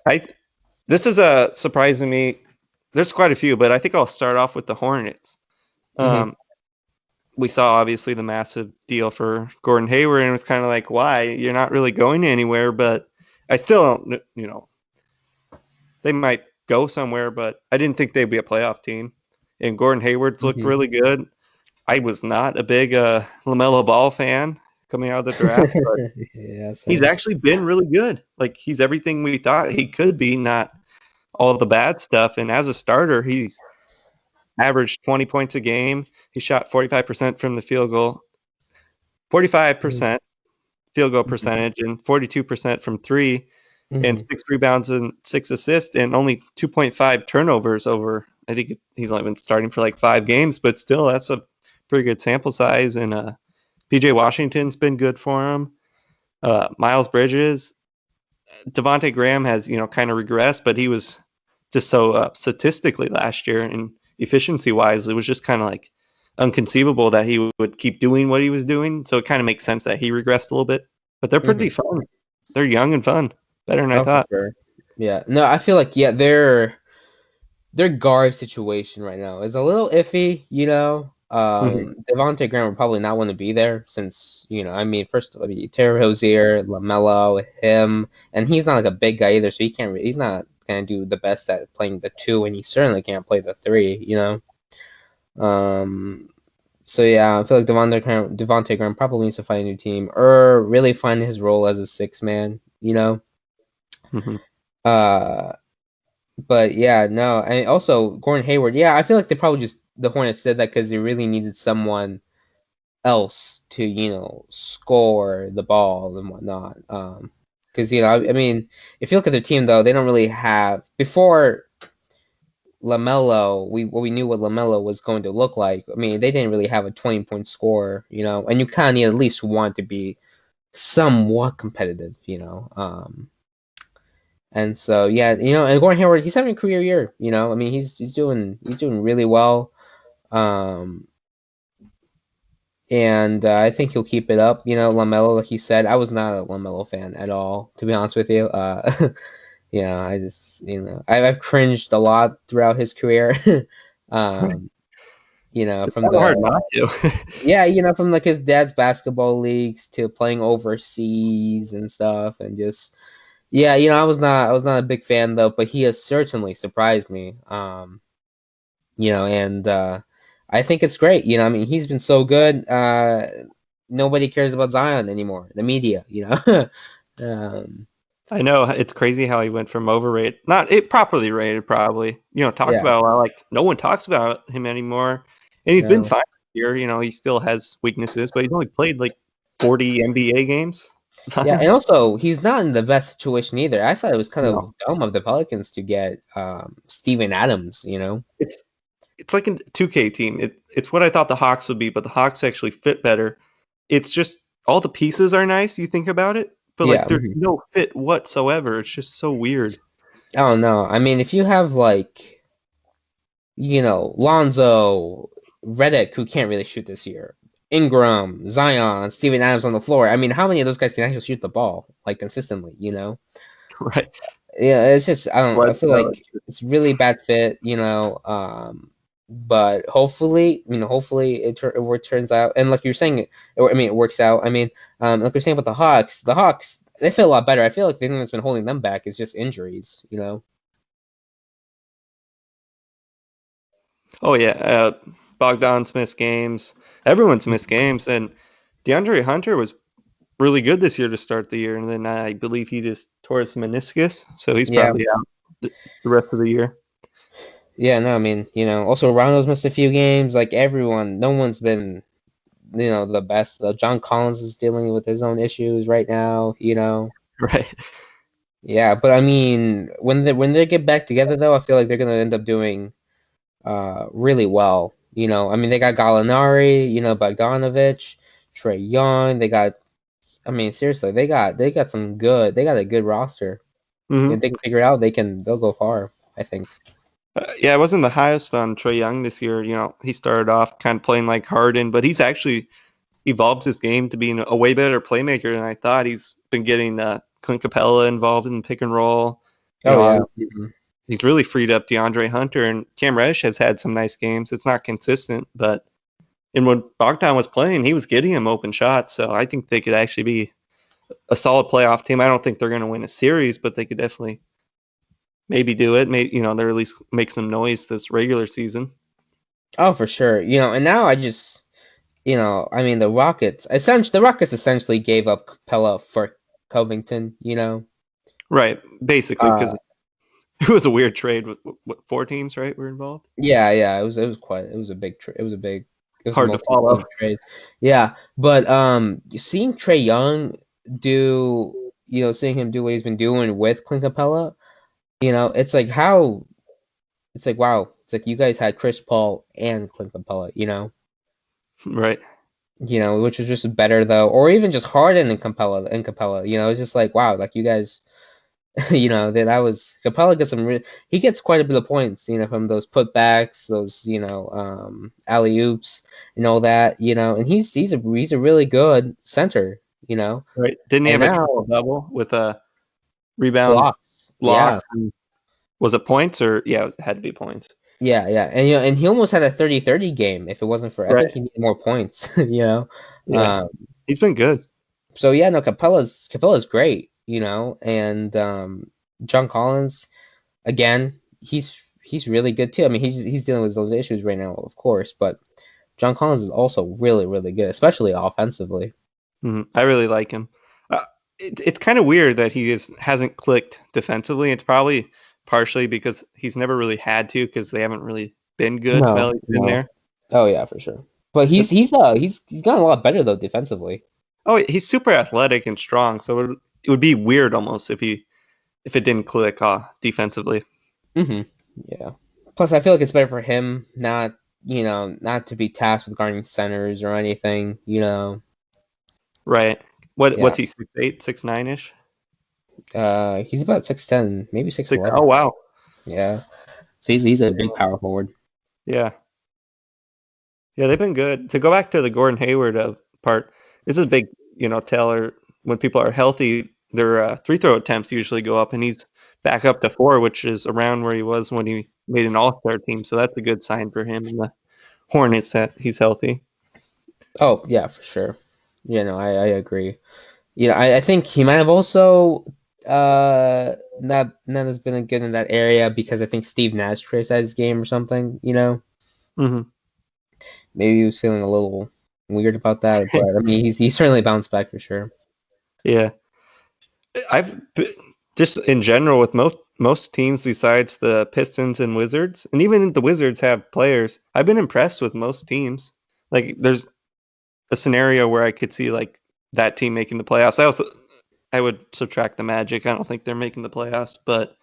I This is surprising me. There's quite a few, but I think I'll start off with the Hornets. Hmm. Um, we saw obviously the massive deal for Gordon Hayward, and it was kind of like, why? You're not really going anywhere, but I still don't, they might go somewhere, but I didn't think they'd be a playoff team. And Gordon Hayward's looked Hmm. really good. I was not a big LaMelo Ball fan coming out of the draft, but Yeah, he's same. actually been really good. Like he's everything we thought he could be, not all the bad stuff. And as a starter, he's averaged 20 points a game. He shot 45% from the field goal, Hmm. 45% field goal percentage, and 42% from three, and Hmm. 6 rebounds and 6 assists, and only 2.5 turnovers over. I think he's only been starting for like 5 games, but still, that's a pretty good sample size. And PJ Washington's been good for him. Miles Bridges, Devonte Graham has kind of regressed, but he was just so statistically last year and efficiency wise, it was just kind of like unconceivable that he would keep doing what he was doing. So it kind of makes sense that he regressed a little bit. But they're pretty Hmm. fun. They're young and fun, better than I Oh, for thought. sure. Yeah. No, I feel like their guard situation right now is a little iffy, you know. Mm-hmm. Devontae Graham would probably not want to be there since, I mean, first, I mean, Terry Rozier, LaMelo, him, and he's not like a big guy either, so he's not gonna do the best at playing the two, and he certainly can't play the three, you know. Um, so yeah, I feel like Devontae Graham probably needs to find a new team or really find his role as a six man, you know. Mm-hmm. Uh, But yeah, no, and also Gordon Hayward. Yeah, I feel like they probably just the Hornets said that because they really needed someone else to score the ball and whatnot. Because I mean, if you look at their team though, they don't really have before Lamelo. We knew what Lamelo was going to look like. I mean, they didn't really have a 20-point score, and you kind of need at least one to be somewhat competitive, And so yeah, and Gordon Hayward, he's having a career year. I mean, he's doing really well, um, and I think he'll keep it up. Lamelo, like you said, I was not a Lamelo fan at all, to be honest with you. Yeah, I just I've cringed a lot throughout his career. um, It's from kind of hard the not to. yeah, from like his dad's basketball leagues to playing overseas and stuff, and just yeah, I was not a big fan though, but he has certainly surprised me. And I think it's great. I mean, he's been so good. Nobody cares about Zion anymore. The media. um, I know it's crazy how he went from overrated, not it properly rated, probably. Talked yeah, about a lot. Like no one talks about him anymore, and he's been no, fine here. He still has weaknesses, but he's only played like 40 NBA games. yeah, and also he's not in the best situation either. I thought it was kind of No, dumb of the Pelicans to get Steven Adams. it's it's like a 2K team. It's what I thought the Hawks would be, but the Hawks actually fit better. It's just all the pieces are nice. You think about it, but like Yeah, there's no fit whatsoever. It's just so weird. I don't know. I mean, if you have like Lonzo, Redick, who can't really shoot this year, Ingram, Zion, Steven Adams on the floor. I mean, how many of those guys can actually shoot the ball like consistently? Right. Yeah, it's just I don't know. I feel Bledsoe. like it's really bad fit. But hopefully it turns out. And like you're saying, I mean, it works out. I mean, like you're saying about the Hawks, they feel a lot better. I feel like the thing that's been holding them back is just injuries. Oh yeah, Bogdan's missed games. Everyone's missed games, and DeAndre Hunter was really good this year to start the year, and then I believe he just tore his meniscus, so he's Yeah, probably out the rest of the year. yeah. No, I mean, also Rondo's missed a few games. Like everyone, no one's been the best. John Collins is dealing with his own issues right now. Right. Yeah, but I mean, when they get back together though, I feel like they're gonna end up doing really well. I mean, they got Gallinari, Bogdanovich, Trey Young. I mean, seriously, they got a good roster. If Hmm. they can figure it out, they'll go far, I think. Yeah, I wasn't the highest on Trey Young this year. He started off kind of playing like Harden, but he's actually evolved his game to being a way better playmaker than I thought. He's been getting Clint Capella involved in pick and roll. You know, Oh yeah. he's really freed up DeAndre Hunter, and Cam Reddish has had some nice games. It's not consistent, but when Bogdan was playing, he was getting him open shots. So I think they could actually be a solid playoff team. I don't think they're going to win a series, but they could definitely maybe do it. Maybe they're at least make some noise this regular season. Oh, for sure. And now I just, I mean, the Rockets essentially gave up Capella for Covington. Right, basically, because it was a weird trade with what 4 teams, right, were involved. Yeah. It was a big Hard to follow trade. Yeah, but seeing Trae Young seeing him do what he's been doing with Clint Capella, it's like wow, it's like you guys had Chris Paul and Clint Capella, right. Which is just better though, or even just Harden and Capella, it's just like wow, like you guys. that was Capella gets he gets quite a bit of points, from those putbacks, those alley oops and all that, and he's a really good center, Right? Didn't he have a triple double with a rebound blocks? Yeah. Was it points or it had to be points? Yeah, and he almost had a 30-30 game if it wasn't for I think he needed more points. Yeah. He's been good. So no, Capella's great. And John Collins, again, he's really good too. I mean, he's dealing with those issues right now, of course, but John Collins is also really, really good, especially offensively. Mm-hmm. I really like him. It's kind of weird that he hasn't clicked defensively. It's probably partially because he's never really had to because they haven't really been good while he's been there. Oh yeah, for sure. But he's gotten a lot better though defensively. Oh, he's super athletic and strong, so it would be weird almost if it didn't click defensively. Mm-hmm. Yeah. Plus, I feel like it's better for him not to be tasked with guarding centers or anything. Right. What's he 6'8", 6'9"-ish? He's about 6'10", maybe 6'11". Oh wow. Yeah. So he's a big power forward. Yeah. Yeah, they've been good. To go back to the Gordon Hayward part, this is a big teller. When people are healthy, their free throw attempts usually go up, and he's back up to 4, which is around where he was when he made an All-Star team. So that's a good sign for him and the Hornets that he's healthy. Oh yeah, for sure. I agree. I think he might have also not has been good in that area because I think Steve Nash criticized his game or something. Mm-hmm. Maybe he was feeling a little weird about that, but I mean, he's certainly bounced back for sure. Yeah, I've just in general with most teams besides the Pistons and Wizards, and even the Wizards have players. I've been impressed with most teams. Like, there's a scenario where I could see like that team making the playoffs. I would subtract the Magic. I don't think they're making the playoffs, but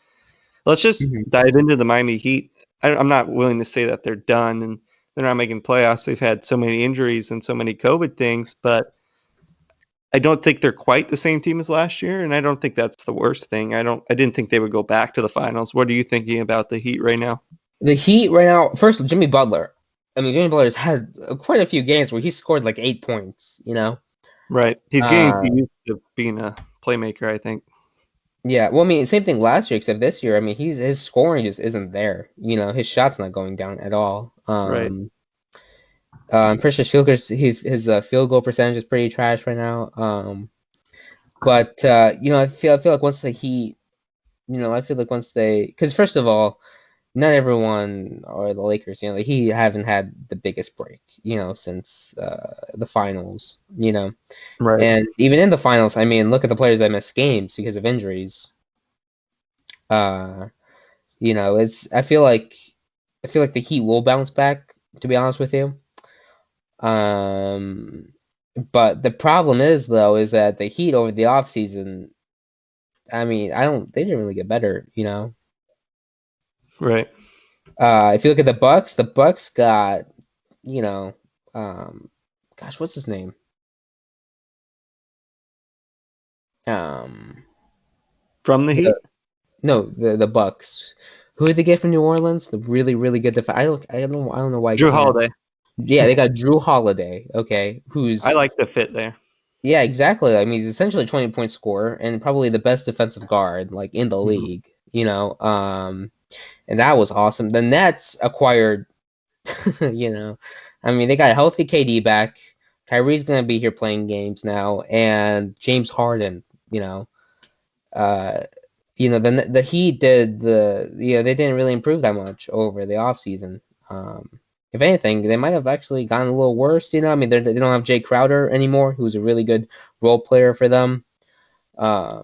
let's just dive into the Miami Heat. I'm not willing to say that they're done and they're not making playoffs. They've had so many injuries and so many COVID things, but I don't think they're quite the same team as last year, and I don't think that's the worst thing. I didn't think they would go back to the finals. What are you thinking about the Heat right now? The Heat right now, first, Jimmy Butler. I mean, Jimmy Butler's had quite a few games where he scored like 8 points, Right. He's getting used to being a playmaker, I think. Yeah, well, I mean, same thing last year, except this year. I mean, his scoring just isn't there. His shot's not going down at all. Right. I'm pretty sure his field goal percentage is pretty trash right now. But I feel like once the Heat, because first of all, not everyone or the Lakers, the Heat haven't had the biggest break, since the finals, Right. And even in the finals, I mean, look at the players that missed games because of injuries. I feel like the Heat will bounce back, to be honest with you. But the problem is that the Heat over the offseason, I mean, they didn't really get better, Right. If you look at the Bucks got, gosh, what's his name? From the Heat? No, the Bucks. Who did they get from New Orleans? The really, really good defense. I don't know why. Jrue Holiday. Yeah, they got Jrue Holiday. Okay, I like the fit there. Yeah, exactly. I mean, he's essentially a 20-point scorer and probably the best defensive guard like in the league. And that was awesome. The Nets acquired, I mean, they got a healthy KD back. Kyrie's gonna be here playing games now, and James Harden. Uh, the Heat did they didn't really improve that much over the offseason. If anything, they might have actually gotten a little worse. I mean, they don't have Jay Crowder anymore, who's a really good role player for them. Players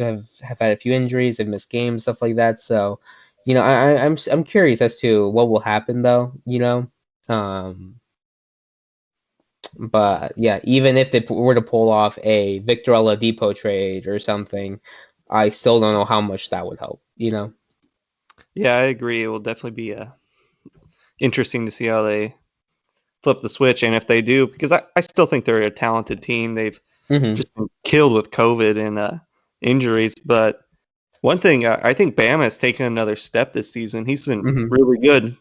have had a few injuries, have missed games, stuff like that. So, I'm curious as to what will happen though. But yeah, even if they were to pull off a Victor Oladipo trade or something, I still don't know how much that would help. Yeah, I agree. It will definitely be interesting to see how they flip the switch, and if they do, because I still think they're a talented team. They've just been killed with COVID and injuries. But one thing, I think Bam has taken another step this season. He's been really good.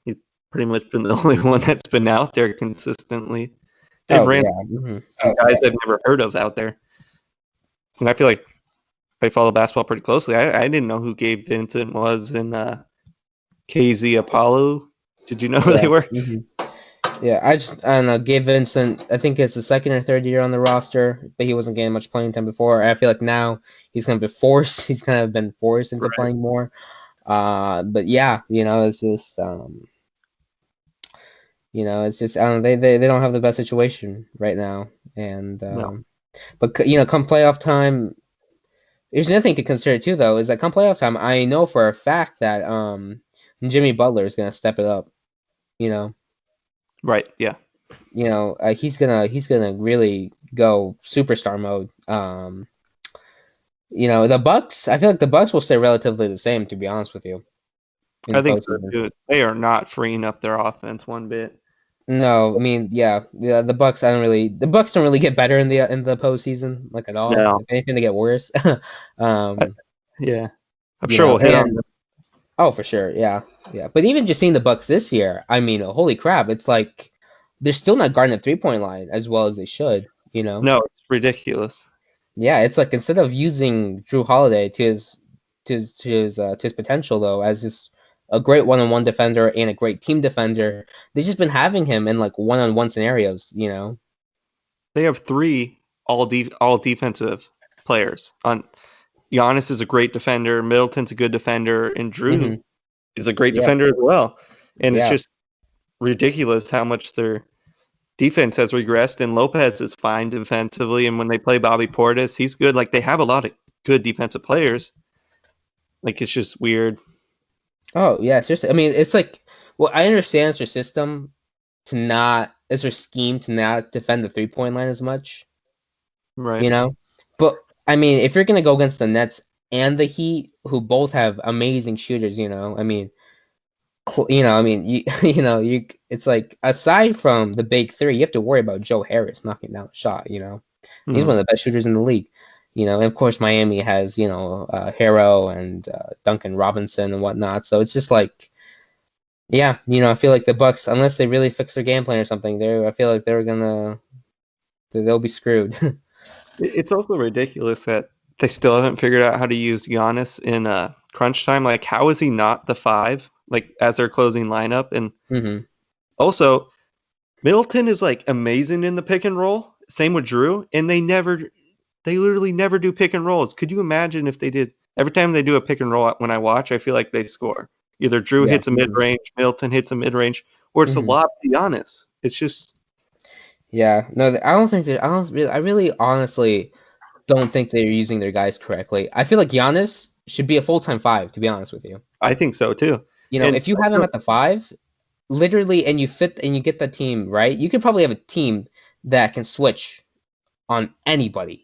He's pretty much been the only one that's been out there consistently. They've ran guys I've never heard of out there. And I feel like I follow basketball pretty closely. I didn't know who Gabe Vincent was and KZ Apollo. Did you know who they were? Yeah, I don't know. Gabe Vincent, I think it's the second or third year on the roster, but he wasn't getting much playing time before. I feel like now he's kind of been forced. He's kind of been forced into playing more. But yeah, it's just, it's just they don't have the best situation right now. And but come playoff time, there's another thing to consider too, though, is that come playoff time, I know for a fact that Jimmy Butler is gonna step it up. Right. Yeah. He's gonna really go superstar mode. The Bucks. I feel like the Bucks will stay relatively the same, to be honest with you. I think so too. They are not freeing up their offense one bit. No, I mean, yeah. The Bucks. The Bucks don't really get better in the postseason, like at all. No. If anything, they get worse. Yeah, I'm sure we'll hit on them. Oh, for sure. Yeah. But even just seeing the Bucks this year, I mean, holy crap! It's like they're still not guarding the 3-point line as well as they should. No, it's ridiculous. Yeah, it's like instead of using Drew Holiday to his potential though, as just a great one-on-one defender and a great team defender, they've just been having him in like one-on-one scenarios. They have 3 all defensive players. Giannis is a great defender, Middleton's a good defender, and Drew is a great defender as well. And it's just ridiculous how much their defense has regressed, and Lopez is fine defensively, and when they play Bobby Portis, he's good. Like, they have a lot of good defensive players. Like, it's just weird. Oh, yeah. Seriously. I mean, it's like, well, I understand it's their scheme to not defend the 3-point line as much. Right. But I mean, if you're gonna go against the Nets and the Heat, who both have amazing shooters, I mean, it's like, aside from the big 3, you have to worry about Joe Harris knocking down a shot. He's one of the best shooters in the league. And of course, Miami has Harrow and Duncan Robinson and whatnot. So it's just like, yeah, I feel like the Bucks, unless they really fix their game plan or something, I feel like they'll be screwed. It's also ridiculous that they still haven't figured out how to use Giannis in crunch time. Like, how is he not the 5, like, as their closing lineup? And also, Middleton is like amazing in the pick and roll. Same with Drew, and they literally never do pick and rolls. Could you imagine if they did? Every time they do a pick and roll, when I watch, I feel like they score. Either Drew hits a mid range, Middleton hits a mid range, or it's a lob to Giannis. It's just. Yeah, no, I don't think I really honestly don't think they're using their guys correctly. I feel like Giannis should be a full-time 5, to be honest with you. I think so too. If you have him at the 5, literally, and you get the team right, you could probably have a team that can switch on anybody.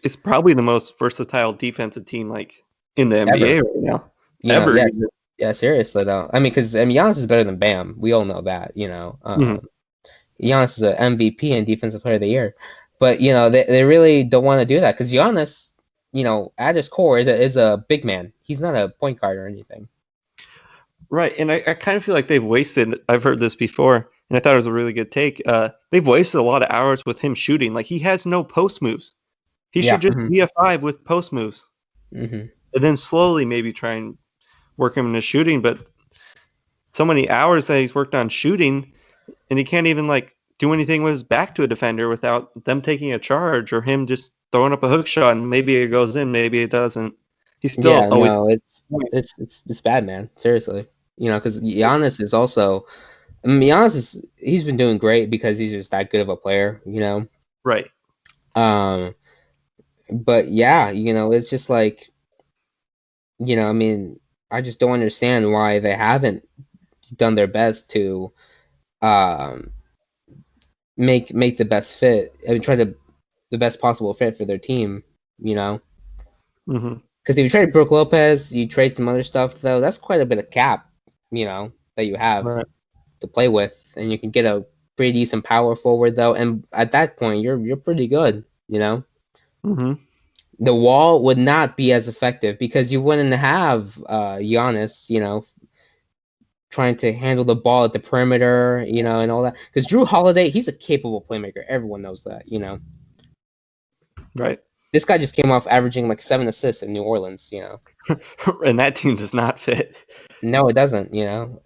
It's probably the most versatile defensive team like in the NBA right now. Ever. Yeah, seriously though. I mean, because Giannis is better than Bam. We all know that. Giannis is an MVP and Defensive Player of the Year, but they really don't want to do that because Giannis, at his core is a big man. He's not a point guard or anything. Right, and I kind of feel like they've wasted. I've heard this before, and I thought it was a really good take. They've wasted a lot of hours with him shooting. Like, he has no post moves. He Yeah. should just be a 5 with post moves, Mm-hmm. and then slowly maybe try and work him into shooting. But so many hours that he's worked on shooting, and he can't even like do anything with his back to a defender without them taking a charge or him just throwing up a hook shot, and maybe it goes in, maybe it doesn't. He's still Yeah, always. no, it's bad, man. Seriously, because Giannis is also. I mean, he's been doing great because he's just that good of a player. Right. Um, but yeah, it's just like, I mean, I just don't understand why they haven't done their best to um make the best fit. I mean, try the best possible fit for their team. You know, Mm-hmm. because if you trade Brook Lopez, you trade some other stuff though. That's quite a bit of cap. That you have Right. to play with, and you can get a pretty decent power forward though. And at that point, you're pretty good. Mm-hmm. The wall would not be as effective because you wouldn't have Giannis, trying to handle the ball at the perimeter, and all that. Because Drew Holiday, he's a capable playmaker. Everyone knows that. Right. This guy just came off averaging like 7 assists in New Orleans. And that team does not fit. No, it doesn't.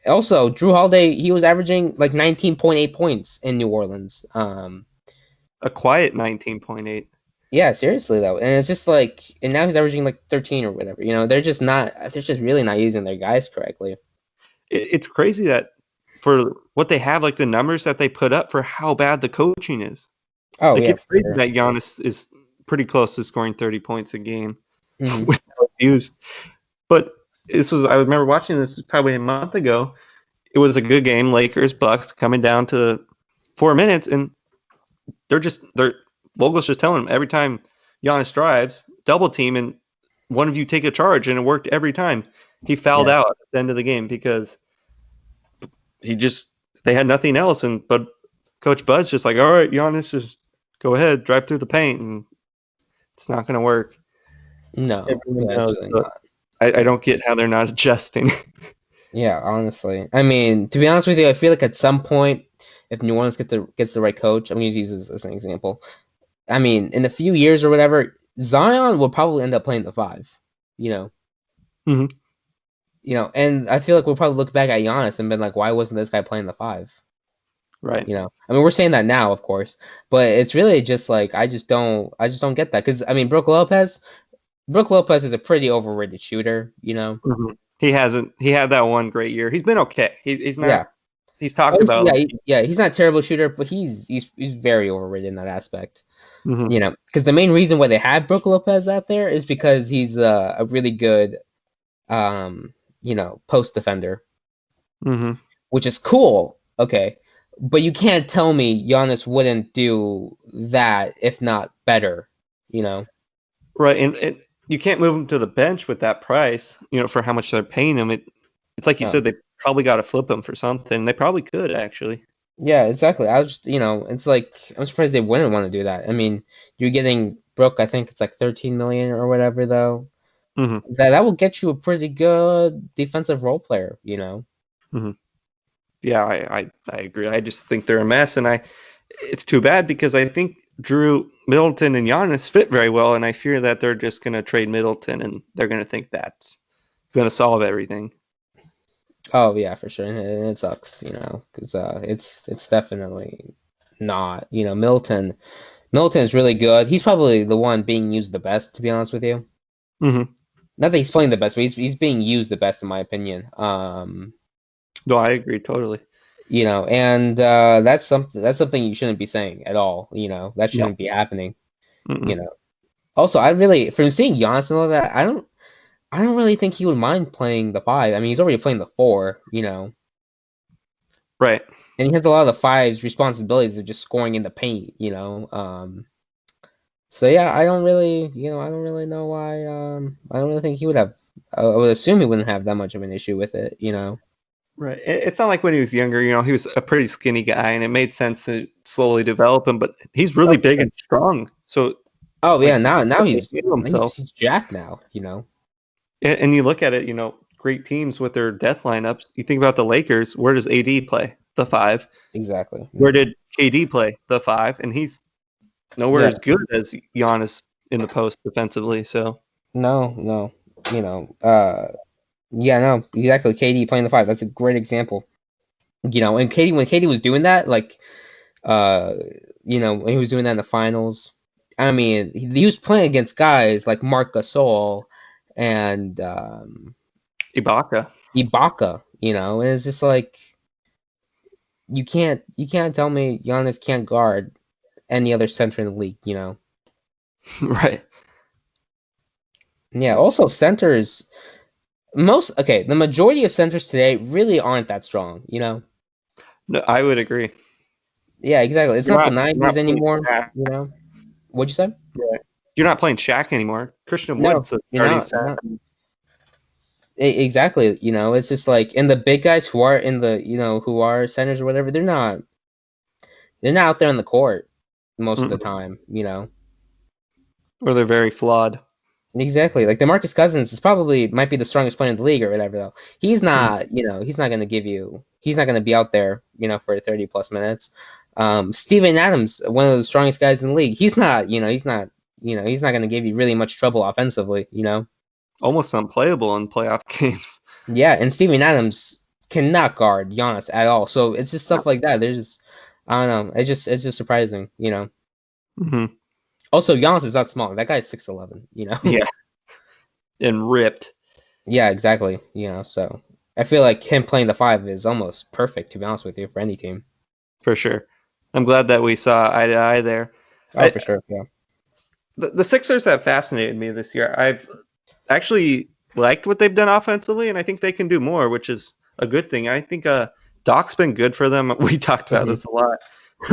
Also, Drew Holiday, he was averaging like 19.8 points in New Orleans. A quiet 19.8. Yeah, seriously though. And it's just like, and now he's averaging like 13 or whatever. They're just really not using their guys correctly. It's crazy that for what they have, like the numbers that they put up for how bad the coaching is. Oh, like yeah. it's crazy Sure. that Giannis is pretty close to scoring 30 points a game Mhm. with no used. But I remember watching this probably a month ago. It was a good game, Lakers, Bucks, coming down to 4 minutes, and Vogel's just telling them every time Giannis drives, double team, and one of you take a charge, and it worked every time. He fouled Yeah. out at the end of the game because they had nothing else, but Coach Bud's just like, all right, Giannis, just go ahead, drive through the paint, and it's not going to work. No, Everyone yeah, knows, it's really but not. I don't get how they're not adjusting. Yeah, honestly. I mean, to be honest with you, I feel like at some point, if New Orleans gets the right coach, I'm going to use this as an example. I mean, in a few years or whatever, Zion will probably end up playing the 5. You know. Mhm. And I feel like we'll probably look back at Giannis and been like, why wasn't this guy playing the 5? Right. I mean, we're saying that now, of course, but it's really just like I just don't get that because I mean, Brook Lopez is a pretty overrated shooter. Mhm. He had that one great year. He's been okay. He's not. Yeah. He's talked about. He's not a terrible shooter, but he's very overrated in that aspect. Mhm. Because the main reason why they had Brook Lopez out there is because he's a really good, post defender, Mhm. which is cool. Okay, but you can't tell me Giannis wouldn't do that if not better. Right, and you can't move him to the bench with that price. For how much they're paying him. It's like you said. They probably got to flip him for something. They probably could actually. Yeah, exactly. I was just, it's like I'm surprised they wouldn't want to do that. I mean, you're getting Brook. I think it's like 13 million or whatever, though. Mm-hmm. That will get you a pretty good defensive role player. Mm-hmm. Yeah, I agree. I just think they're a mess, and it's too bad because I think Drew, Middleton, and Giannis fit very well, and I fear that they're just going to trade Middleton, and they're going to think that's going to solve everything. Oh yeah, for sure, and it sucks, because it's definitely not. Middleton is really good. He's probably the one being used the best, to be honest with you. Mm-hmm. Not that he's playing the best, but he's being used the best in my opinion. No, I agree totally. And that's something you shouldn't be saying at all. That shouldn't be happening. Mm-mm. Also, from seeing Giannis and all that, I don't really think he would mind playing the 5. I mean, he's already playing the 4. Right. And he has a lot of the 5's responsibilities of just scoring in the paint. So yeah, I don't really know why. I don't really think he would have. I would assume he wouldn't have that much of an issue with it. Right. It's not like when he was younger, he was a pretty skinny guy, and it made sense to slowly develop him. But he's really big and strong. So. Oh yeah, now he's jacked now. And you look at it, great teams with their death lineups. You think about the Lakers. Where does AD play? The 5. Exactly. Where did KD play? The 5. And he's nowhere as good as Giannis in the post defensively. So No, yeah, no, exactly. KD playing the five. That's a great example. And when KD was doing that, like, when he was doing that in the finals, I mean, he was playing against guys like Marc Gasol and Ibaka, Ibaka, and it's just like you can't tell me Giannis can't guard any other center in the league. right? Yeah. Also, centers the majority of centers today really aren't that strong. No, I would agree. Yeah, exactly. It's You're not the you're not '90s playing anymore. Shaq. What'd you say? Right. You're not playing Shaq anymore. Christian No, Wood's a you're starting not. You're center. not. Exactly. It's just like, and the big guys who are in the who are centers or whatever, they're not out there on the court most of the time. Or they're very flawed. Exactly. Like DeMarcus Cousins might be the strongest player in the league or whatever though. He's not, he's not going to be out there, for 30 plus minutes. Steven Adams, one of the strongest guys in the league. He's not going to give you really much trouble offensively. Almost unplayable in playoff games. Yeah, and Steven Adams cannot guard Giannis at all. So it's just stuff like that. I don't know. It's just surprising. Mm-hmm. Also, Giannis is not small. That guy's 6'11", Yeah. And ripped. Yeah, exactly. So I feel like him playing the five is almost perfect, to be honest with you, for any team. For sure. I'm glad that we saw eye to eye there. For sure. Yeah. The Sixers have fascinated me this year. I've actually liked what they've done offensively, and I think they can do more, which is a good thing. I think Doc's been good for them. We talked about this a lot.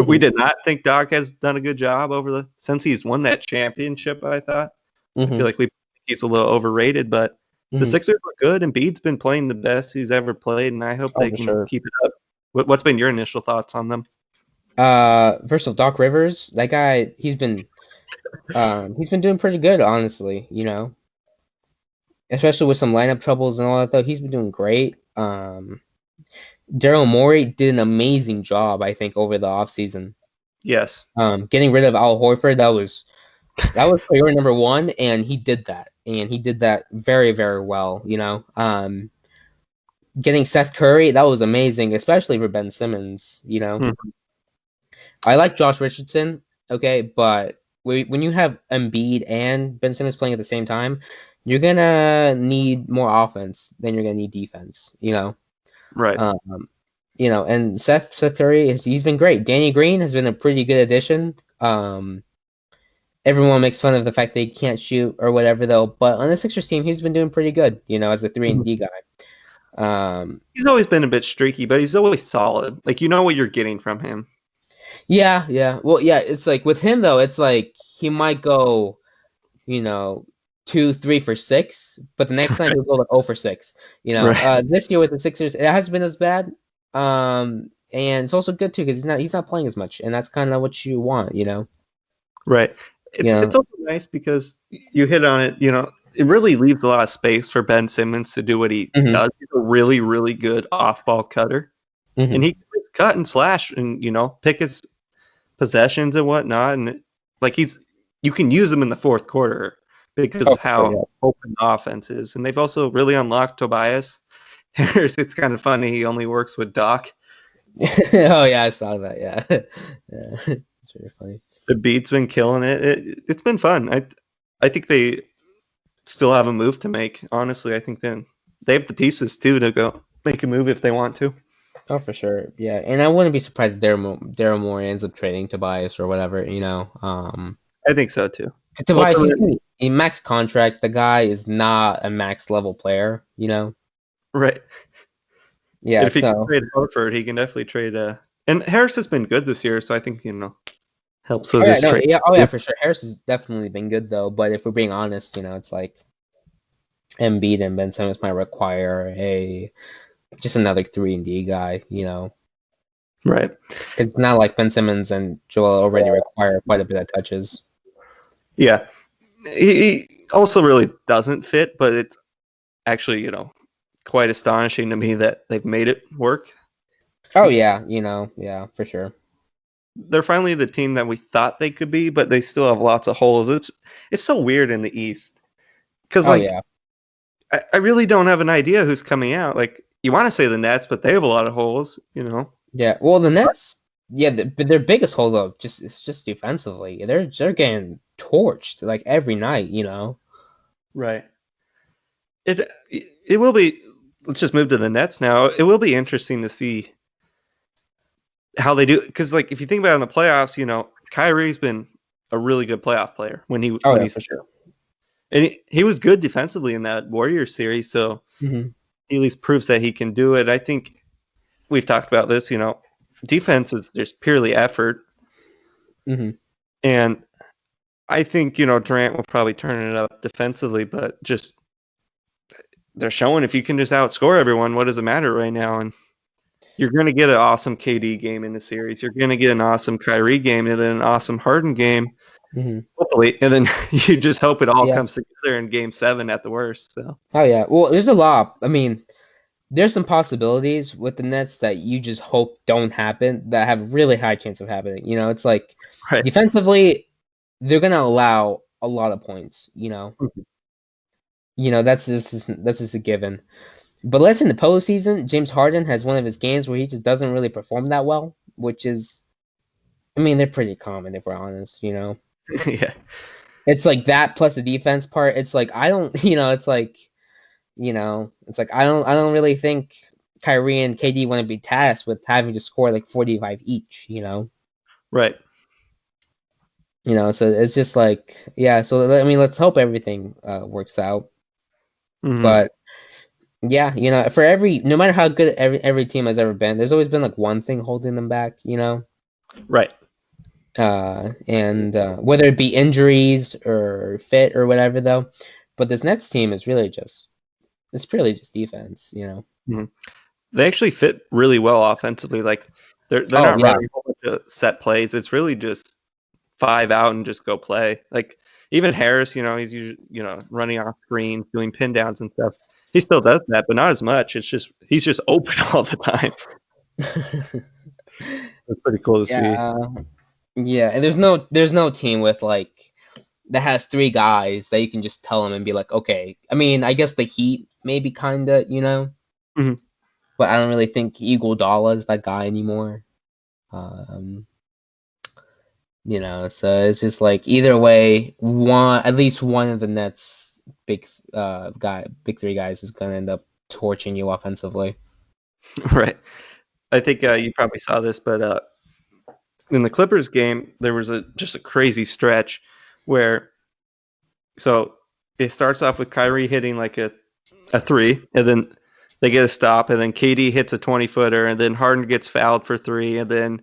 We did not think Doc has done a good job since he's won that championship, I thought. I feel like he's a little overrated, but the Sixers were good, and Embiid's been playing the best he's ever played, and I hope they can keep it up. What's been your initial thoughts on them? First of all, Doc Rivers, that guy, he's been doing pretty good, honestly, especially with some lineup troubles and all that, though. He's been doing great. Daryl Morey did an amazing job, I think, over the offseason. Yes. Getting rid of Al Horford, that was priority number one, and he did that. And he did that very, very well, Getting Seth Curry, that was amazing, especially for Ben Simmons, I like Josh Richardson, okay, but when you have Embiid and Ben Simmons playing at the same time, you're going to need more offense than you're going to need defense, Right. And Seth Curry he's been great. Danny Green has been a pretty good addition. Everyone makes fun of the fact that he can't shoot or whatever though, but on the Sixers team, he's been doing pretty good, as a 3-and-D guy. He's always been a bit streaky, but he's always solid. Like, you know what you're getting from him. Yeah. Well, yeah, it's like with him though, it's like he might go, 2-3 for 6, but the next night he'll go like 0 for 6. Right. This year with the Sixers, it hasn't been as bad. And it's also good too because he's not playing as much, and that's kind of what you want, Right. It's also nice because you hit on it. It really leaves a lot of space for Ben Simmons to do what he does. He's a really, really good off-ball cutter, and he can just cut and slash, and pick his possessions and whatnot. And you can use him in the fourth quarter because of how open the offense is. And they've also really unlocked Tobias Harris. It's kind of funny. He only works with Doc. Oh yeah, I saw that. Yeah, it's really funny. The beat's been killing it. It's been fun. I think they still have a move to make. Honestly, I think then they have the pieces too to go make a move if they want to. Oh, for sure. Yeah, and I wouldn't be surprised if Daryl Morey ends up trading Tobias or whatever. I think so too. Tobias is a max contract. The guy is not a max level player. Right. Yeah. If he can trade Horford, he can definitely trade. And Harris has been good this year, so I think helps with this trade. Yeah, for sure. Harris has definitely been good though. But if we're being honest, it's like Embiid and Ben Simmons might require just another 3-and-D guy. Right. It's not like Ben Simmons and Joel already require quite a bit of touches. Yeah. He also really doesn't fit, but it's actually, quite astonishing to me that they've made it work. Oh yeah, yeah, for sure. they're finally the team that we thought they could be, but they still have lots of holes. It's so weird in the East because yeah. I really don't have an idea who's coming out. Like you want to say the Nets, but they have a lot of holes. Yeah. Well, the Nets, but their biggest holdup it's just defensively. They're getting torched like every night. Right. It will be. Let's just move to the Nets now. It will be interesting to see how they do because, like, if you think about it in the playoffs, Kyrie's been a really good playoff player when he's for sure. and he was good defensively in that Warriors series. So Mm-hmm. he at least proves that he can do it. I think we've talked about this. Defense is just purely effort, Mm-hmm. and I think Durant will probably turn it up defensively, but just they're showing if you can just outscore everyone, what does it matter right now? And you're going to get an awesome KD game in the series. You're going to get an awesome Kyrie game and then an awesome Harden game, hopefully. And then you just hope it all comes together in Game 7 at the worst. So. Oh, yeah. Well, there's a lot. I mean, there's some possibilities with the Nets that you just hope don't happen that have really high chance of happening. It's like defensively, they're going to allow a lot of points, Mm-hmm. That's just a given. But let's in the postseason, James Harden has one of his games where he just doesn't really perform that well, which is, I mean, they're pretty common if we're honest, Yeah. It's like that plus the defense part. It's like I don't, it's like, it's like I don't really think Kyrie and KD want to be tasked with having to score like 45 each, Right. So it's just like, yeah. So I mean, let's hope everything works out. Mm-hmm. But yeah, for no matter how good every team has ever been, there's always been like one thing holding them back, Right. And whether it be injuries or fit or whatever, though. But this Nets team is really it's purely just defense, Mm-hmm. They actually fit really well offensively. Like they're not running a whole bunch of set plays. It's really just 5 out and just go play. Like even Harris, he's usually, running off screens, doing pin downs and stuff. He still does that, but not as much. It's just he's just open all the time. It's pretty cool to see. Yeah, and there's no team with like that has 3 guys that you can just tell them and be like, okay. I mean, I guess the Heat maybe kinda, Mm-hmm. but I don't really think Iguodala is that guy anymore. So it's just like either way, at least one of the Nets big 3 guys is gonna end up torching you offensively. Right. I think you probably saw this, but in the Clippers game, there was just a crazy stretch where it starts off with Kyrie hitting like a 3, and then they get a stop, and then KD hits a 20-footer, and then Harden gets fouled for 3, and then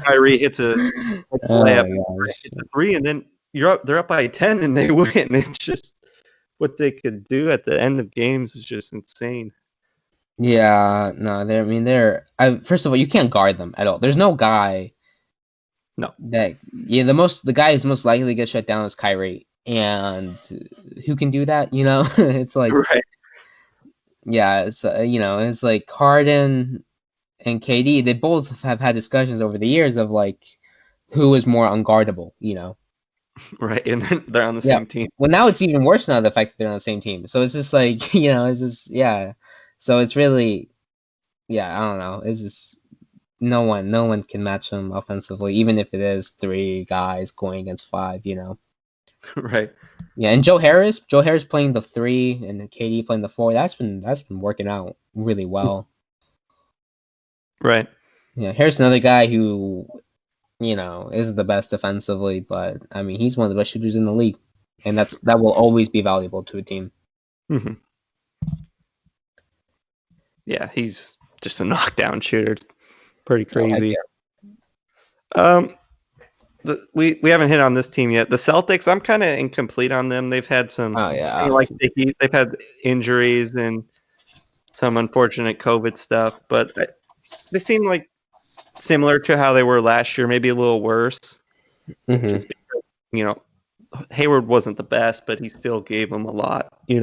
Kyrie hits a layup, hits a 3, and then they're up by 10, and they win. It's just what they could do at the end of games is just insane. Yeah, no, they're first of all, you can't guard them at all. There's no guy. No. The guy who's most likely to get shut down is Kyrie, and who can do that? It's like, right. Yeah, it's it's like Harden and KD. They both have had discussions over the years of like who is more unguardable. Right, and they're on the same team. Well, now it's even worse now, the fact that they're on the same team. So it's just like it's just So it's really, I don't know. It's just no one can match them offensively, even if it is 3 guys going against 5. Right. Yeah, and Joe Harris playing the 3 and then KD playing the 4. That's been working out really well. Right. Yeah, Harris another guy who, is the best defensively, but I mean he's one of the best shooters in the league, and that will always be valuable to a team. Mm-hmm. Yeah, he's just a knockdown shooter. It's pretty crazy. We haven't hit on this team yet. The Celtics, I'm kind of incomplete on them. They've had some they've had injuries and some unfortunate COVID stuff, but they seem like similar to how they were last year, maybe a little worse. Mm-hmm. Just because, Hayward wasn't the best, but he still gave them a lot. He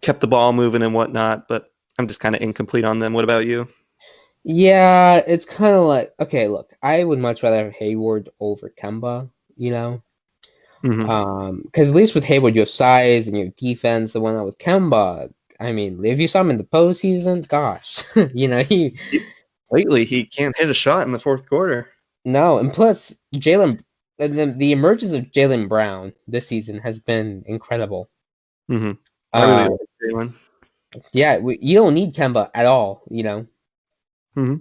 kept the ball moving and whatnot, but I'm just kind of incomplete on them. What about you? Yeah, it's kind of like, okay, look, I would much rather have Hayward over Kemba, you know? Hmm. Because at least with Hayward, you have size and you have defense, and whatnot. With Kemba, I mean, if you saw him in the postseason, gosh, he Lately, he can't hit a shot in the fourth quarter. no, and plus Jalen, and the emergence of Jalen Brown this season has been incredible. Hmm. I really Uh, like Jalen. yeah, you don't need Kemba at all, you know. Hmm.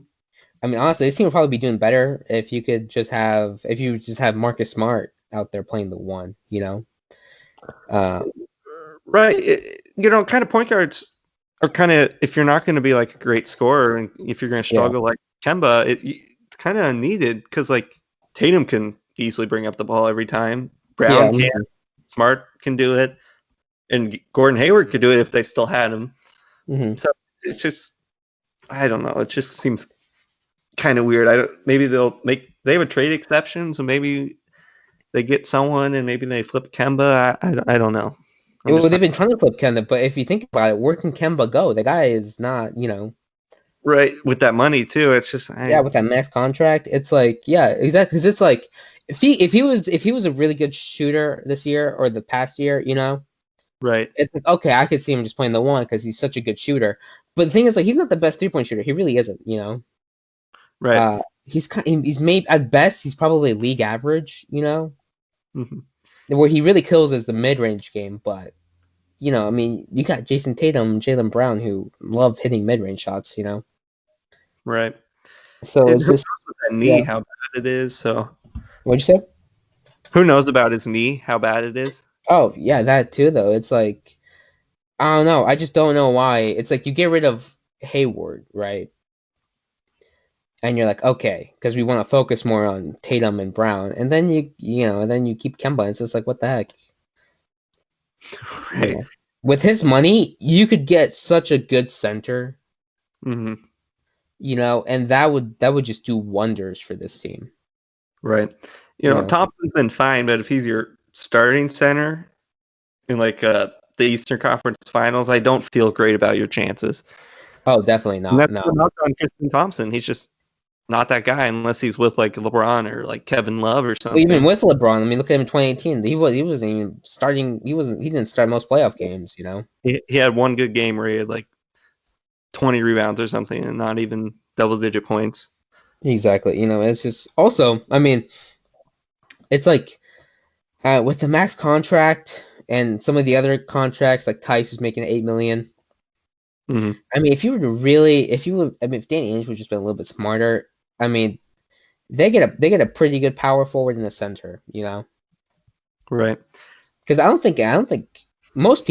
I mean, honestly, this team would probably be doing better if you just have Marcus Smart out there playing the one, you know. Uh, Right. Kind of point guards are kind of, if you're not going to be like a great scorer and if you're going to yeah, struggle like Kemba, it's kind of needed because like Tatum can easily bring up the ball every time. yeah, Brown can, Smart can do it, and Gordon Hayward could do it if they still had him. mm-hmm. So it's just, I don't know. It just seems kind of weird. Maybe they have a trade exception, so maybe they get someone and maybe they flip Kemba. I don't know. I'm Well, just they've not been trying to flip Kemba, but if you think about it, where can Kemba go? The guy is not, right with that money too. It's just yeah, with that max contract, it's like, yeah, exactly. Because it's like, if he was a really good shooter this year or the past year, right, it's like, okay, I could see him just playing the one because he's such a good shooter. But the thing is, like, he's not the best 3-point shooter. He really isn't. right. He's made at best he's probably league average. Hmm. Where he really kills is the mid range game, but. I mean, you got Jason Tatum, Jalen Brown, who love hitting mid-range shots. Right. So And it's who knows just, with that knee yeah. how bad it is? So What'd you say? who knows about his knee how bad it is? Oh, yeah, that too, though. It's like, I don't know. I just don't know why. It's like you get rid of Hayward, right? And you're like, okay, because we want to focus more on Tatum and Brown, and then and then you keep Kemba. It's just like, what the heck? You Right. know, with his money, you could get such a good center, Hmm. and that would just do wonders for this team. Right. You know. Thompson's been fine, but if he's your starting center in like the Eastern Conference Finals, I don't feel great about your chances. Oh, definitely And not. that's No. the knock on Tristan Thompson. He's just not that guy unless he's with like LeBron or like Kevin Love or Well, even something. with LeBron, I mean, look at him in 2018. He wasn't even starting. He didn't start most playoff games. He had one good game where he had like 20 rebounds or something and not even double digit points. Exactly. It's just also, I mean, it's like with the max contract and some of the other contracts, like Tice is making 8 million. Hmm. I mean, if you were to really, if you would, I mean, if Danny Ainge would just been a little bit smarter, I mean, they get a pretty good power forward in the center. Right. Because I don't think most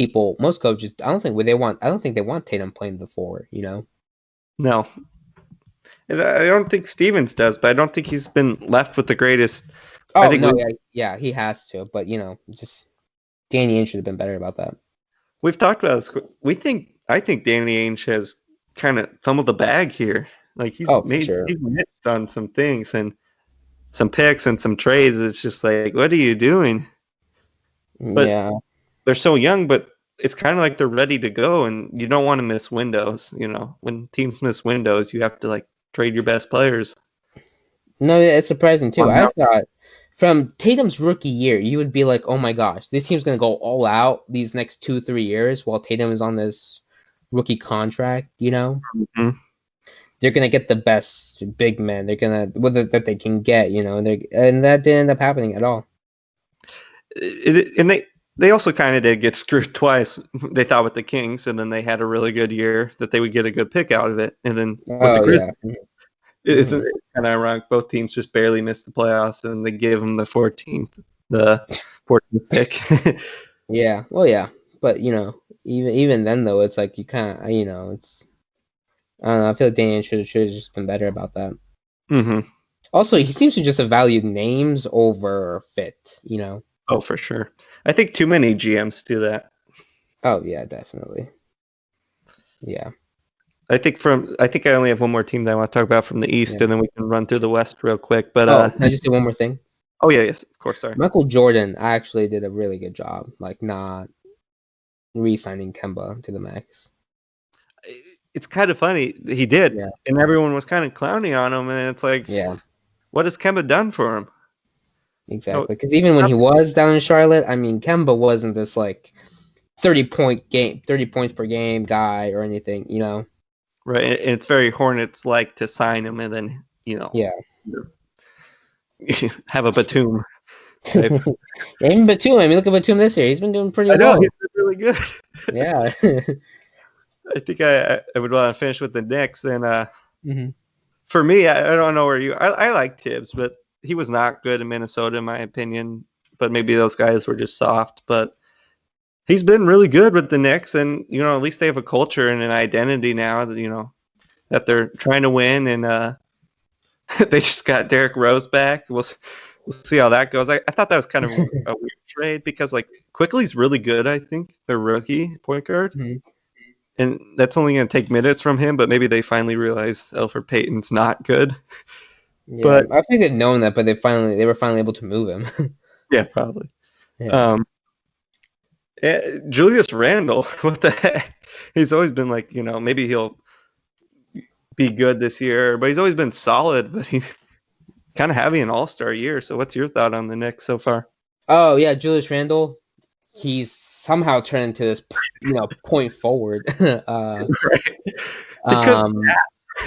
coaches, I don't think they want Tatum playing the forward. No. And I don't think Stevens does, but I don't think he's been left with the greatest. I Oh think no, yeah, he has to, but it's just Danny Ainge should have been better about that. we've talked about this. I think Danny Ainge has kind of fumbled the bag here. Like Oh, for sure. he's missed on some things and some picks and some trades. It's just like, what are you doing? But Yeah, they're so young, but it's kind of like they're ready to go, and you don't want to miss windows. When teams miss windows, you have to like trade your best players. no, yeah, it's surprising too. One I out. thought from Tatum's rookie year, you would be like, oh my gosh, this team's gonna go all out these next 2-3 years while Tatum is on this rookie contract. Mhm. They're gonna get the best big men. They're gonna that they can get. And that didn't end up happening at all. And they also kind of did get screwed twice. They thought with the Kings, and then they had a really good year that they would get a good pick out of it. And then with the Oh Grizzlies, yeah. it's Mhm. kind of ironic. Both teams just barely missed the playoffs, and they gave them the 14th pick. Yeah. Well, yeah. But even then though, it's like you kind of it's I don't know. I feel like Dan should have just been better about that. Hmm. Also, he seems to just have valued names over fit. Oh, for sure. I think too many GMs do that. Oh yeah, definitely. Yeah. I think I only have one more team that I want to talk about from the East, Yeah. and then we can run through the West real quick. But Oh, can I just do one more thing? oh yeah, yes, of course. Sorry. Michael Jordan actually did a really good job, like not re-signing Kemba to the max. it's kind of funny. He did, Yeah. and everyone was kind of clowning on him, and it's like, Yeah, what has Kemba done for him? exactly. Because even when he was down in Charlotte, I mean, Kemba wasn't this like 30 points per game guy or anything, you know? Right, and it's very Hornets like to sign him and then Yeah. have a Batum type. Yeah, even Batum. I mean, look at Batum this year. He's been doing pretty I know well. he's been really good. Yeah. I think I would want to finish with the Knicks, and hmm for me, I don't know where I like Tibbs, but he was not good in Minnesota, in my opinion. But maybe those guys were just soft. But he's been really good with the Knicks, and at least they have a culture and an identity now that that they're trying to win, and they just got Derrick Rose back. We'll see how that goes. I thought that was kind of a weird trade because like Quickly's really good. I think the rookie point guard. hmm And that's only going to take minutes from him, but maybe they finally realize Elfrid Payton's not good. Yeah, But I think they've known that, but they were finally able to move him. yeah, probably. Yeah. Julius Randle, what the heck? He's always been like, maybe he'll be good this year, but he's always been solid, but he's kind of having an all-star year. So what's your thought on the Knicks so far? Oh yeah, Julius Randle. He's somehow turned into this, point forward. Right. Because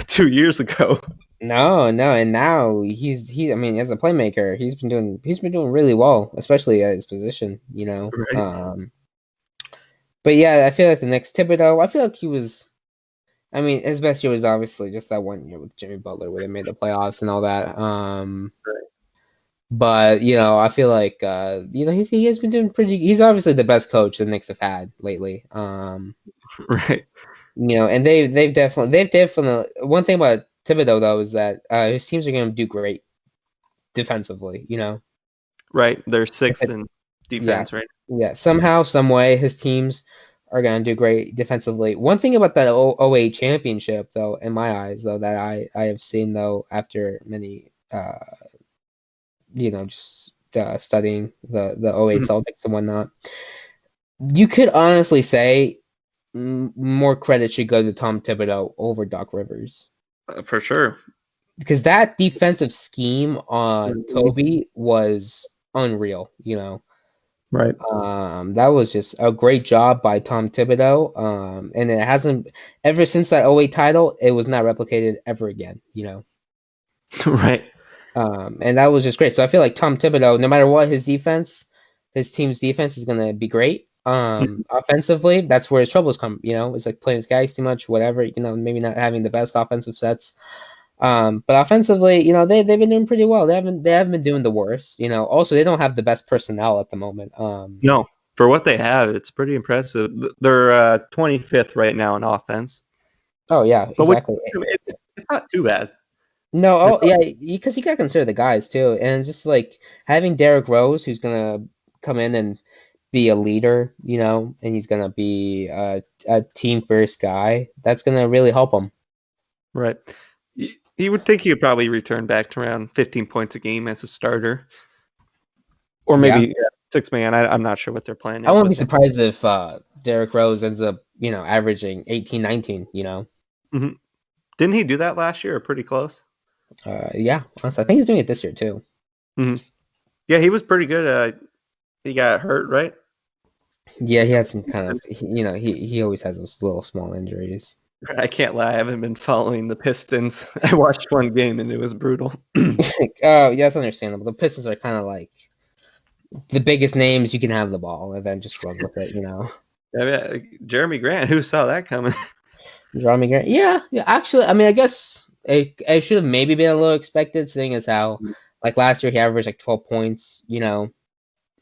2 years ago. No, and now he's I mean, as a playmaker, he's been doing really well, especially at his position, Right. But yeah, I feel like the next Thibodeau, I feel like he was, I mean, his best year was obviously just that 1 year with Jimmy Butler where they made the playoffs and all that. Right. But I feel like he has been doing pretty. He's obviously the best coach the Knicks have had lately. Right. And they've definitely one thing about Thibodeau though is that his teams are going to do great defensively. Right. They're sixth in defense, Yeah. right? Yeah, somehow, some way, his teams are going to do great defensively. One thing about that 08 championship, though, in my eyes, though, that I have seen, though, after many, just studying the 08 Celtics and whatnot, you could honestly say more credit should go to Tom Thibodeau over Doc Rivers. For sure. Because that defensive scheme on Kobe was unreal, Right. That was just a great job by Tom Thibodeau. And it hasn't ever since that 08 title, it was not replicated ever again, Right. And that was just great. So I feel like Tom Thibodeau, no matter what his team's defense is gonna be great. Offensively, that's where his troubles come, it's like playing his guys too much, whatever, maybe not having the best offensive sets. But offensively, they've been doing pretty well. They haven't been doing the worst. Also they don't have the best personnel at the moment. No, for what they have, it's pretty impressive. They're 25th right now in offense. Oh yeah, exactly. It's not too bad. No, yeah, because you gotta consider the guys too, and it's just like having Derrick Rose, who's gonna come in and be a leader, and he's gonna be a team first guy. That's gonna really help him. Right. You would think he would probably return back to around 15 points a game as a starter. Or maybe 6-man. I'm not sure what their plan is. I wouldn't be surprised if Derrick Rose ends up, averaging 18, 19, Mm-hmm. Didn't he do that last year or pretty close? Yeah. Honestly, I think he's doing it this year too. Mm-hmm. Yeah, he was pretty good. He got hurt, right? Yeah, he had some kind of, he always has those little small injuries. I can't lie. I haven't been following the Pistons. I watched one game and it was brutal. Yeah, it's understandable. The Pistons are kind of like the biggest names you can have the ball and then just run with it, I mean, Jeremy Grant, who saw that coming? Jeremy Grant. Yeah. Actually, I mean, I guess it should have maybe been a little expected, seeing as how, like last year, he averaged like 12 points,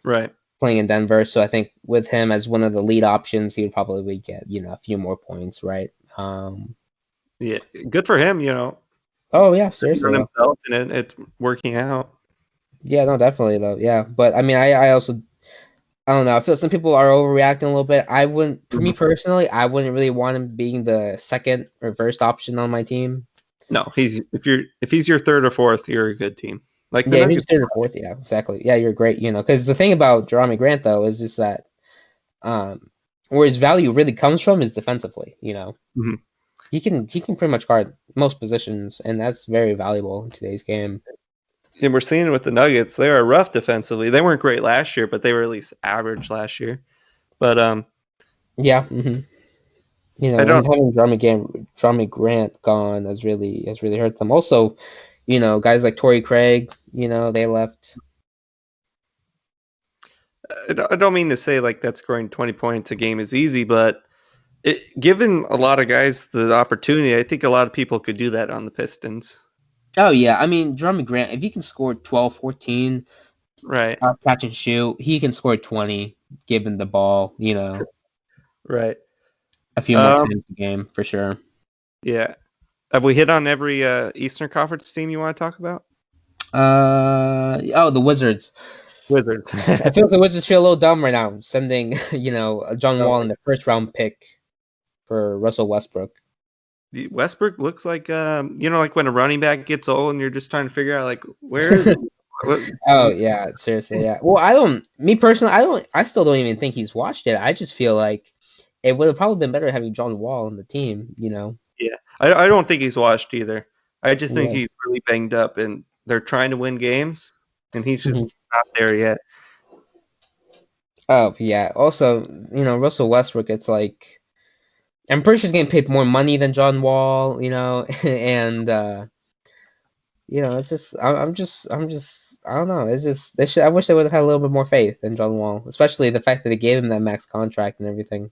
Right. Playing in Denver. So I think with him as one of the lead options, he would probably get, a few more points, right? Yeah, good for him, Oh yeah, seriously. Himself and it's working out. Yeah, no, definitely though. Yeah, but I mean, I also, I don't know. I feel some people are overreacting a little bit. I wouldn't, for me personally, I wouldn't really want him being the second or first option on my team. No, if he's your third or fourth, you're a good team. Like yeah, he's third or fourth. Yeah, exactly. Yeah, you're great. Because the thing about Jeremy Grant though is just that, where his value really comes from is defensively. Mm-hmm. He can pretty much guard most positions, and that's very valuable in today's game. And we're seeing it with the Nuggets. They were rough defensively. They weren't great last year, but they were at least average last year. But Yeah. Mm-hmm. You know, I and don't. having Jeremy Grant gone has really hurt them. Also, you know, guys like Torrey Craig, you know, they left. I don't mean to say like that scoring 20 points a game is easy, but given a lot of guys the opportunity, I think a lot of people could do that on the Pistons. Oh yeah, I mean, Jeremy Grant, if he can score 12, 14, Right. catch and shoot, he can score 20 given the ball, you know, Right. a few more times a game for sure. Yeah. Have we hit on every Eastern Conference team you want to talk about? The Wizards. Wizards. I feel like the Wizards feel a little dumb right now, sending John Wall in the first round pick for Russell Westbrook. Westbrook looks like like when a running back gets old and you're just trying to figure out like where is it? Oh yeah, seriously, yeah. Well, I still don't even think he's watched it. I just feel like it would have probably been better having John Wall on the team, you know. Yeah, I don't think he's washed either. I just think Yeah. he's really banged up, and they're trying to win games, and he's just not there yet. Oh yeah. Also, Russell Westbrook, it's like I'm pretty sure he's getting paid more money than John Wall, and it's just I don't know. It's just I wish they would have had a little bit more faith in John Wall, especially the fact that they gave him that max contract and everything.